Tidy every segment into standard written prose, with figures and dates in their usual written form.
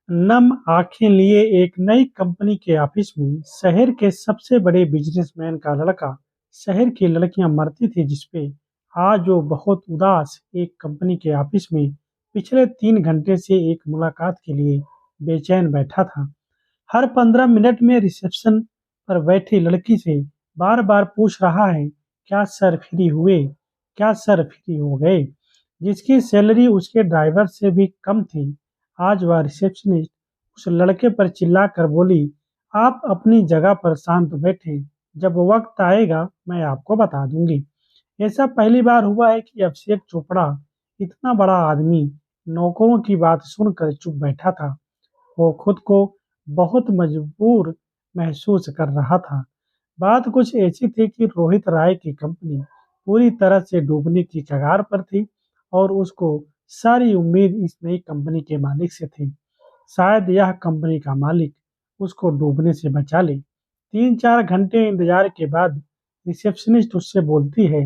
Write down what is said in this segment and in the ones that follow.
नम आंखें लिए एक नई कंपनी के ऑफिस में शहर के सबसे बड़े बिजनेसमैन का लड़का। शहर की लड़कियां मरती थी जिसपे आज वो बहुत उदास एक कंपनी के ऑफिस में पिछले 3 घंटे से एक मुलाकात के लिए बेचैन बैठा था। हर 15 मिनट में रिसेप्शन पर बैठी लड़की से बार बार पूछ रहा है, क्या सर फ्री हुए, क्या सर फ्री हो गए। जिसकी सैलरी उसके ड्राइवर से भी कम थी। आज वह रिसेप्शनिस्ट उस लड़के पर चिल्लाकर बोली, आप अपनी जगह पर शांत बैठे, जब वक्त आएगा मैं आपको बता दूंगी। ऐसा पहली बार हुआ है कि अभिषेक चोपड़ा, इतना बड़ा आदमी, नौकरों की बात सुनकर चुप बैठा था। वो खुद को बहुत मजबूर महसूस कर रहा था। बात कुछ ऐसी थी कि रोहित राय की कंपनी पूरी तरह से डूबने की कगार पर थी और उसको सारी उम्मीद इस नई कंपनी के मालिक से थी। शायद यह कंपनी का मालिक उसको डूबने से बचा ले। 3-4 घंटे इंतजार के बाद रिसेप्शनिस्ट उससे बोलती है,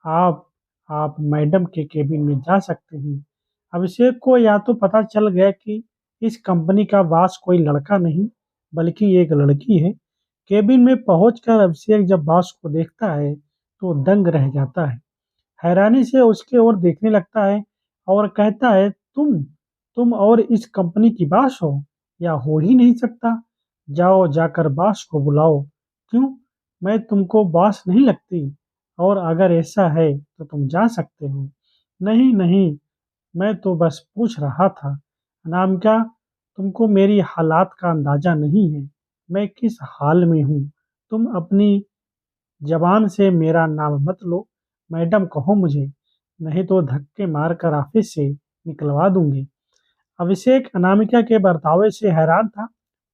आप आप मैडम के केबिन में जा सकते हैं। अभिषेक को या तो पता चल गया कि इस कंपनी का बॉस कोई लड़का नहीं बल्कि एक लड़की है। केबिन में पहुंचकर अभिषेक जब बॉस को देखता है तो दंग रह जाता है। हैरानी से उसके ओर देखने लगता है और कहता है, तुम और इस कंपनी की बॉस हो? या हो ही नहीं सकता। जाओ जाकर बॉस को बुलाओ। क्यों? मैं तुमको बॉस नहीं लगती? और अगर ऐसा है तो तुम जा सकते हो। नहीं नहीं, मैं तो बस पूछ रहा था। अनामिका, तुमको मेरी हालात का अंदाजा नहीं है। मैं किस हाल में हूँ। तुम अपनी जबान से मेरा नाम मत लो। मैडम कहो मुझे, नहीं तो धक्के मारकर ऑफिस से निकलवा दूंगी। अभिषेक अनामिका के बर्तावे से हैरान था,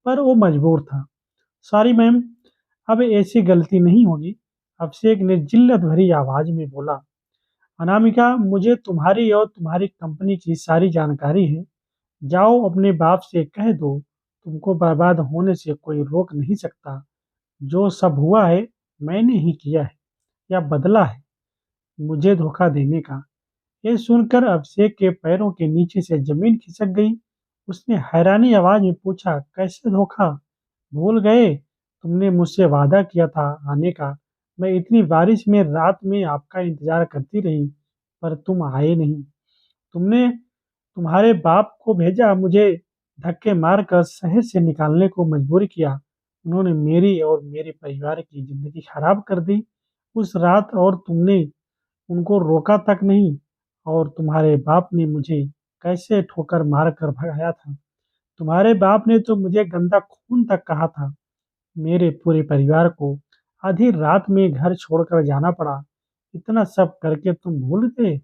पर वो मजबूर था। सॉरी मैम, अब ऐसी गलती नहीं होगी। अभिषेक ने जिल्लत भरी आवाज में बोला। अनामिका, मुझे तुम्हारी और तुम्हारी कंपनी की सारी जानकारी है। जाओ अपने बाप से कह दो, तुमको बर्बाद होने से कोई रोक नहीं सकता। जो सब हुआ है मैंने ही किया है, या बदला है मुझे धोखा देने का। ये सुनकर अभिषेक के पैरों के नीचे से जमीन खिसक गई। उसने हैरानी आवाज में पूछा, कैसे धोखा? भूल गए? तुमने मुझसे वादा किया था आने का। मैं इतनी बारिश में रात में आपका इंतजार करती रही, पर तुम आए नहीं। तुमने तुम्हारे बाप को भेजा, मुझे धक्के मारकर शहर से निकालने को मजबूर किया। उन्होंने मेरी और मेरे परिवार की जिंदगी खराब कर दी उस रात, और तुमने उनको रोका तक नहीं। और तुम्हारे बाप ने मुझे कैसे ठोकर मार कर भगाया था। तुम्हारे बाप ने तो मुझे गंदा खून तक कहा था। मेरे पूरे परिवार को आधी रात में घर छोड़कर जाना पड़ा। इतना सब करके तुम भूल गए?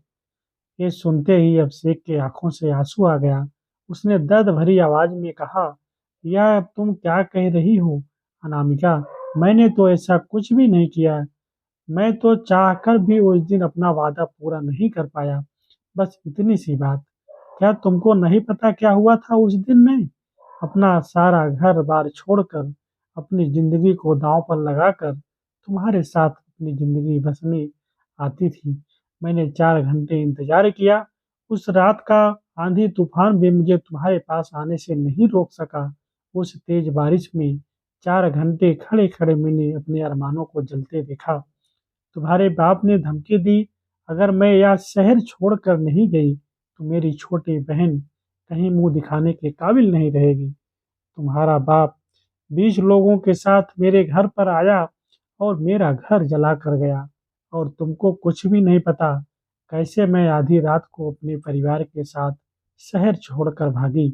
ये सुनते ही अभिषेक की आंखों से आंसू आ गया। उसने दर्द भरी आवाज में कहा, यह तुम क्या कह रही हो अनामिका? मैंने तो ऐसा कुछ भी नहीं किया। मैं तो चाहकर भी उस दिन अपना वादा पूरा नहीं कर पाया। बस इतनी सी बात। क्या तुमको नहीं पता क्या हुआ था उस दिन में? अपना सारा घर-बार छोड़कर, अपनी ज़िंदगी को दाँव पर लगाकर तुम्हारे साथ अपनी ज़िंदगी बसने आती थी। मैंने 4 घंटे इंतज़ार किया। उस रात का आंधी-तूफ़ान भी मुझे तुम्हारे पास आने से नहीं रोक सका। उस तेज़ बारिश में 4 घंटे खड़े-खड़े मैंने अपने अरमानों को जलते देखा। तुम्हारे बाप ने धमकी दी, अगर मैं यह शहर छोड़कर नहीं गई तो मेरी छोटी बहन कहीं मुंह दिखाने के काबिल नहीं रहेगी। तुम्हारा बाप 20 लोगों के साथ मेरे घर पर आया और मेरा घर जला कर गया। और तुमको कुछ भी नहीं पता कैसे मैं आधी रात को अपने परिवार के साथ शहर छोड़कर भागी।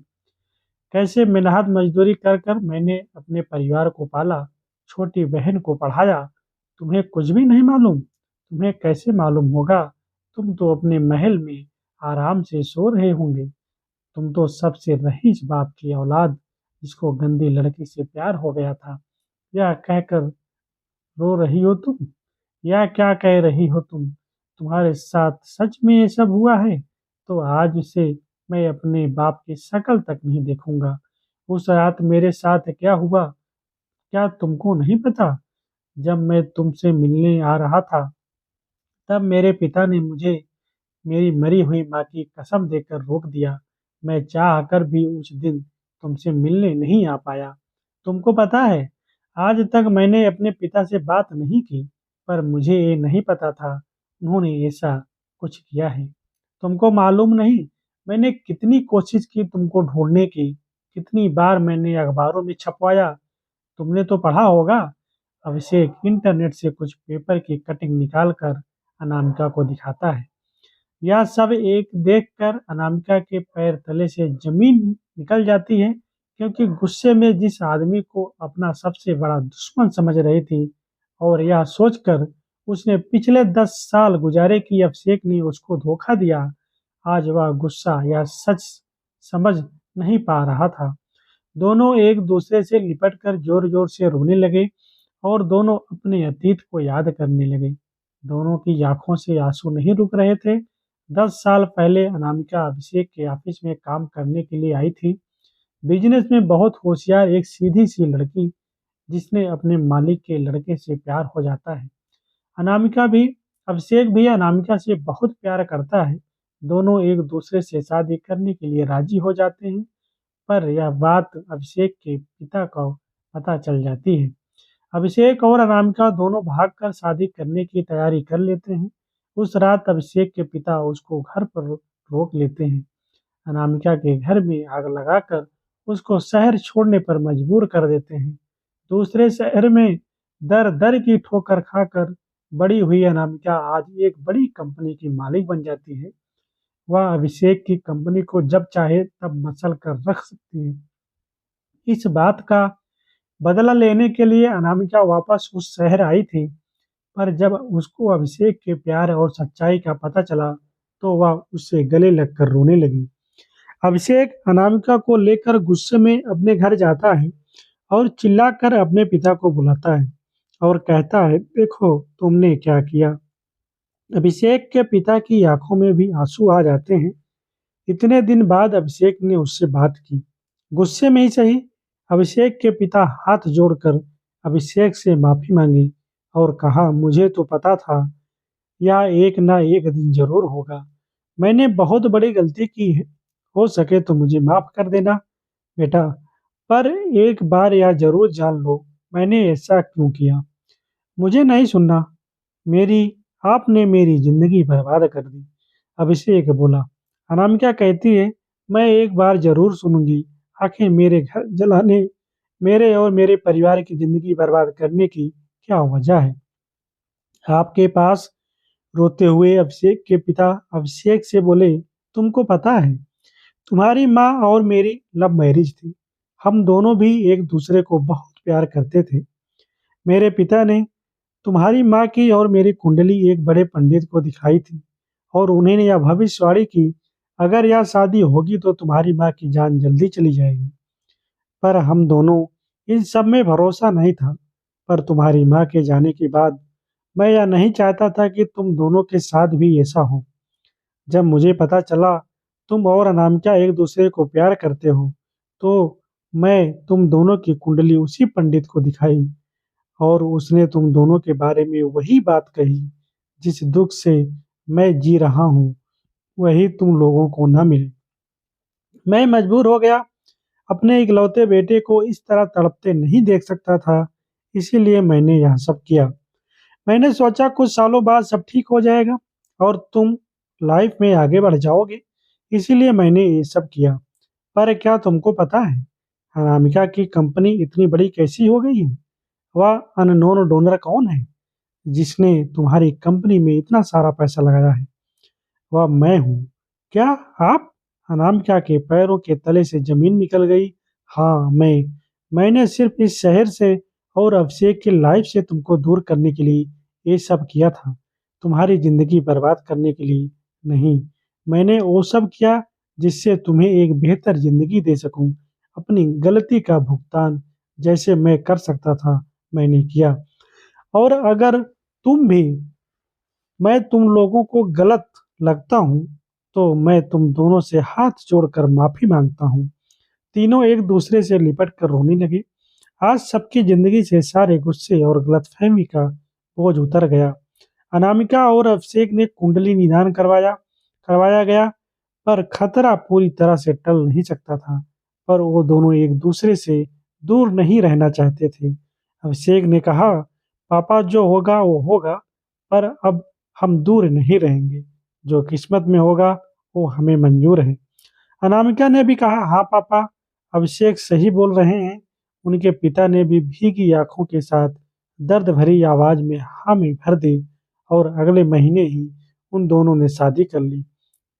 कैसे मेहनत मजदूरी कर कर मैंने अपने परिवार को पाला, छोटी बहन को पढ़ाया। तुम्हें कुछ भी नहीं मालूम? तुम्हें कैसे मालूम होगा? तुम तो अपने महल में आराम से सो रहे होंगे। तुम तो सबसे रईस बाप की औलाद, जिसको गंदी लड़की से प्यार हो गया था। यह कहकर रो रही हो तुम? यह क्या कह रही हो तुम? तुम्हारे साथ सच में ये सब हुआ है? तो आज से मैं अपने बाप की शक्ल तक नहीं देखूंगा। उस रात मेरे साथ क्या हुआ, क्या तुमको नहीं पता? जब मैं तुमसे मिलने आ रहा था, तब मेरे पिता ने मुझे मेरी मरी हुई माँ की कसम देकर रोक दिया। मैं चाह कर भी उस दिन तुमसे मिलने नहीं आ पाया। तुमको पता है, आज तक मैंने अपने पिता से बात नहीं की, पर मुझे ये नहीं पता था उन्होंने ऐसा कुछ किया है। तुमको मालूम नहीं, मैंने कितनी कोशिश की तुमको ढूंढने की, कितनी बार मैंने अखबारों में छपवाया। तुमने तो पढ़ा होगा। अभिषेक इंटरनेट से कुछ पेपर की कटिंग निकाल कर अनामिका को दिखाता है। यह सब एक देखकर अनामिका के पैर तले से जमीन निकल जाती है, क्योंकि गुस्से में जिस आदमी को अपना सबसे बड़ा दुश्मन समझ रही थी, और यह सोचकर उसने पिछले 10 साल गुजारे कि अभिषेक ने उसको धोखा दिया, आज वह गुस्सा या सच समझ नहीं पा रहा था। दोनों एक दूसरे से लिपटकर जोर-जोर से रोने लगे और दोनों अपने अतीत को याद करने लगे। दोनों की आंखों से आंसू नहीं रुक रहे थे। 10 साल पहले अनामिका अभिषेक के ऑफिस में काम करने के लिए आई थी। बिजनेस में बहुत होशियार एक सीधी-सी लड़की, जिसने अपने मालिक के लड़के से प्यार हो जाता है। अनामिका भी अभिषेक भी अनामिका से बहुत प्यार करता है। दोनों एक दूसरे से शादी करने के लिए राजी हो जाते हैं। पर यह बात अभिषेक के पिता को पता चल जाती है। अभिषेक और अनामिका दोनों भागकर शादी करने की तैयारी कर लेते हैं। उस रात अभिषेक के पिता उसको घर पर रोक लेते हैं। अनामिका के घर में आग लगाकर उसको शहर छोड़ने पर मजबूर कर देते हैं। दूसरे शहर में दर-दर की ठोकर खाकर बड़ी हुई अनामिका आज एक बड़ी कंपनी की मालिक बन जाती है। वह अभिषेक की कंपनी को जब चाहे तब मसल कर रख सकती है। इस बात का बदला लेने के लिए अनामिका वापस उस शहर आई थी, पर जब उसको अभिषेक के प्यार और सच्चाई का पता चला, तो वह उससे गले लगकर रोने लगी। अभिषेक अनामिका को लेकर गुस्से में अपने घर जाता है और चिल्लाकर अपने पिता को बुलाता है और कहता है, देखो तुमने क्या किया। अभिषेक के पिता की आंखों में भी आंसू आ जाते हैं। इतने दिन बाद अभिषेक ने उससे बात की। गुस्से में ही सही, अभिषेक के पिता हाथ जोड़कर अभिषेक से माफी मांगी और कहा, मुझे तो पता था यह एक ना एक दिन जरूर होगा। मैंने बहुत बड़ी गलती की है। हो सके तो मुझे माफ कर देना बेटा, पर एक बार यह जरूर जान लो मैंने ऐसा क्यों किया। मुझे नहीं सुनना। मेरी आपने मेरी जिंदगी बर्बाद कर दी। अभिषेक बोला। अनामिका कहती है, मैं एक बार जरूर सुनूंगी। आखिर मेरे घर जलाने, मेरे और मेरे परिवार की जिंदगी बर्बाद करने की क्या वजह है आपके पास। रोते हुए अभिषेक के पिता अभिषेक से बोले, तुमको पता है, तुम्हारी माँ और मेरी लव मैरिज थी। हम दोनों भी एक दूसरे को बहुत प्यार करते थे। मेरे पिता ने तुम्हारी माँ की और मेरी कुंडली एक बड़े पंडित को दिखाई थी, और उन्होंने यह भविष्यवाणी की, अगर यह शादी होगी तो तुम्हारी माँ की जान जल्दी चली जाएगी। पर हम दोनों इन सब में भरोसा नहीं था। पर तुम्हारी माँ के जाने के बाद मैं यह नहीं चाहता था कि तुम दोनों के साथ भी ऐसा हो। जब मुझे पता चला तुम और अनामिका एक दूसरे को प्यार करते हो, तो मैं तुम दोनों की कुंडली उसी पंडित को दिखाई, और उसने तुम दोनों के बारे में वही बात कही। जिस दुख से मैं जी रहा हूँ, वही तुम लोगों को न मिले। मैं मजबूर हो गया। अपने इकलौते बेटे को इस तरह तड़पते नहीं देख सकता था, इसीलिए मैंने यह सब किया। मैंने सोचा कुछ सालों बाद सब ठीक हो जाएगा और तुम लाइफ में आगे बढ़ जाओगे, इसीलिए मैंने ये सब किया। पर क्या तुमको पता है, अनामिका की कंपनी इतनी बड़ी कैसी हो गई है? वह अननोन डोनर कौन है जिसने तुम्हारी कंपनी में इतना सारा पैसा लगाया है? वह मैं हूँ। क्या आप? अनामिका के पैरों के तले से जमीन निकल गई। हाँ, मैंने सिर्फ इस शहर से और अभिषेक की लाइफ से तुमको दूर करने के लिए ये सब किया था, तुम्हारी जिंदगी बर्बाद करने के लिए नहीं। मैंने वो सब किया जिससे तुम्हें एक बेहतर जिंदगी दे सकूं। अपनी गलती का भुगतान जैसे मैं कर सकता था, मैंने किया। और अगर तुम भी मैं तुम लोगों को गलत लगता हूँ, तो मैं तुम दोनों से हाथ जोड़कर माफी मांगता हूँ। तीनों एक दूसरे से लिपट कर रोने लगे। आज सबकी जिंदगी से सारे गुस्से और गलतफहमी का बोझ उतर गया। अनामिका और अभिषेक ने कुंडली निदान करवाया करवाया गया, पर खतरा पूरी तरह से टल नहीं सकता था। पर वो दोनों एक दूसरे से दूर नहीं रहना चाहते थे। अभिषेक ने कहा, पापा जो होगा वो होगा, पर अब हम दूर नहीं रहेंगे। जो किस्मत में होगा वो हमें मंजूर है। अनामिका ने भी कहा, हाँ पापा, अभिषेक सही बोल रहे हैं। उनके पिता ने भी भीगी आंखों के साथ दर्द भरी आवाज में हामी भर दी और अगले महीने ही उन दोनों ने शादी कर ली।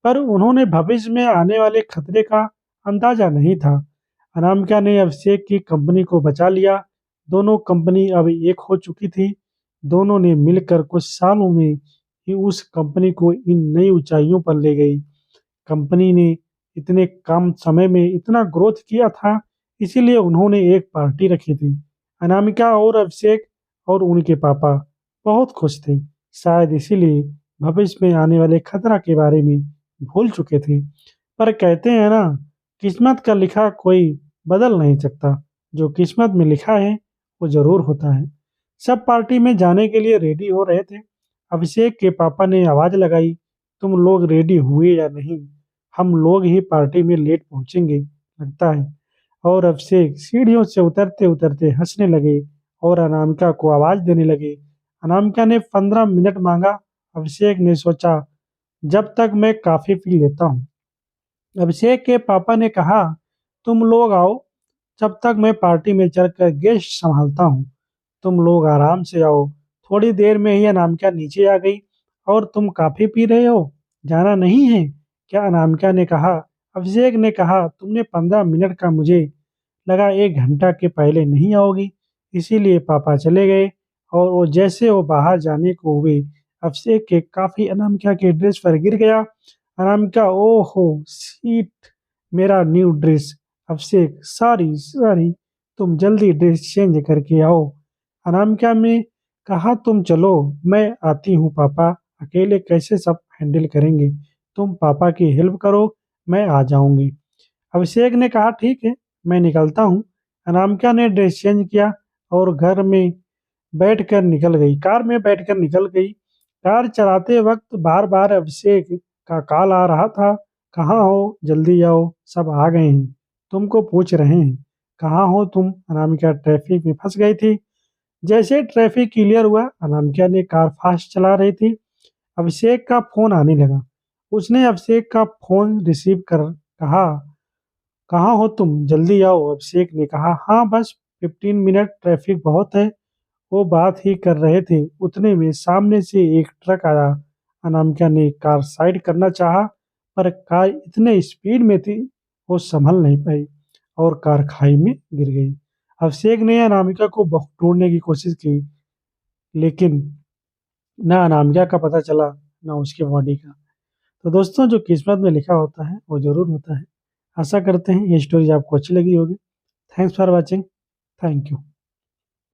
पर उन्होंने भविष्य में आने वाले खतरे का अंदाजा नहीं था। अनामिका ने अभिषेक की कंपनी को बचा लिया। दोनों कंपनी अब एक हो चुकी थी। दोनों ने मिलकर कुछ सालों में ही उस कंपनी को इन नई ऊंचाइयों पर ले गई। कंपनी ने इतने कम समय में इतना ग्रोथ किया था, इसीलिए उन्होंने एक पार्टी रखी थी। अनामिका और अभिषेक और उनके पापा बहुत खुश थे। शायद इसीलिए भविष्य में आने वाले खतरा के बारे में भूल चुके थे। पर कहते हैं ना, किस्मत का लिखा कोई बदल नहीं सकता। जो किस्मत में लिखा है वो जरूर होता है। सब पार्टी में जाने के लिए रेडी हो रहे थे। अभिषेक के पापा ने आवाज लगाई, तुम लोग रेडी हुए या नहीं? हम लोग ही पार्टी में लेट पहुंचेंगे लगता है। और अभिषेक सीढ़ियों से उतरते उतरते हंसने लगे और अनामिका को आवाज देने लगे। अनामिका ने 15 मिनट मांगा। अभिषेक ने सोचा, जब तक मैं काफी पी लेता हूँ। अभिषेक के पापा ने कहा, तुम लोग आओ, जब तक मैं पार्टी में चढ़कर गेस्ट संभालता हूँ। तुम लोग आराम से आओ। थोड़ी देर में ही अनामिका नीचे आ गई। और तुम काफी पी रहे हो, जाना नहीं है क्या? अनामिका ने कहा। अभिषेक ने कहा, तुमने 15 मिनट का, मुझे लगा 1 घंटा के पहले नहीं आओगी, इसीलिए पापा चले गए। और वो जैसे वो बाहर जाने को हुए, अभिषेक के काफी अनामिका के ड्रेस पर गिर गया। अनामिका, ओहो सीट, मेरा न्यू ड्रेस। अभिषेक, सॉरी सॉरी, तुम जल्दी ड्रेस चेंज करके आओ। अनामिका ने कहा, तुम चलो, मैं आती हूँ पापा, अकेले कैसे सब हैंडल करेंगे? तुम पापा की हेल्प करो, मैं आ जाऊंगी। अभिषेक ने कहा, ठीक है, मैं निकलता हूँ। अनामिका ने ड्रेस चेंज किया और कार में बैठकर निकल गई। कार चलाते वक्त बार बार अभिषेक का कॉल आ रहा था, कहाँ हो, जल्दी आओ, सब आ गए हैं, तुमको पूछ रहे हैं, कहाँ हो तुम? अनामिका ट्रैफिक में फंस गई थी। जैसे ट्रैफिक क्लियर हुआ, अनामिका ने कार फास्ट चला रही थी। अभिषेक का फोन आने लगा। उसने अभिषेक का फोन रिसीव कर कहा, कहाँ हो तुम, जल्दी आओ। अभिषेक ने कहा, हाँ बस 15 मिनट, ट्रैफिक बहुत है। वो बात ही कर रहे थे, उतने में सामने से एक ट्रक आया। अनामिका ने कार साइड करना चाहा, पर कार इतने स्पीड में थी वो संभल नहीं पाई और कार खाई में गिर गई। अभिषेक ने अनामिका को बहुत ढूंढने की कोशिश की, लेकिन ना अनामिका का पता चला, ना उसकी बॉडी का। तो दोस्तों, जो किस्मत में लिखा होता है वो जरूर होता है। आशा करते हैं ये स्टोरी आपको अच्छी लगी होगी। Thanks for watching. Thank you.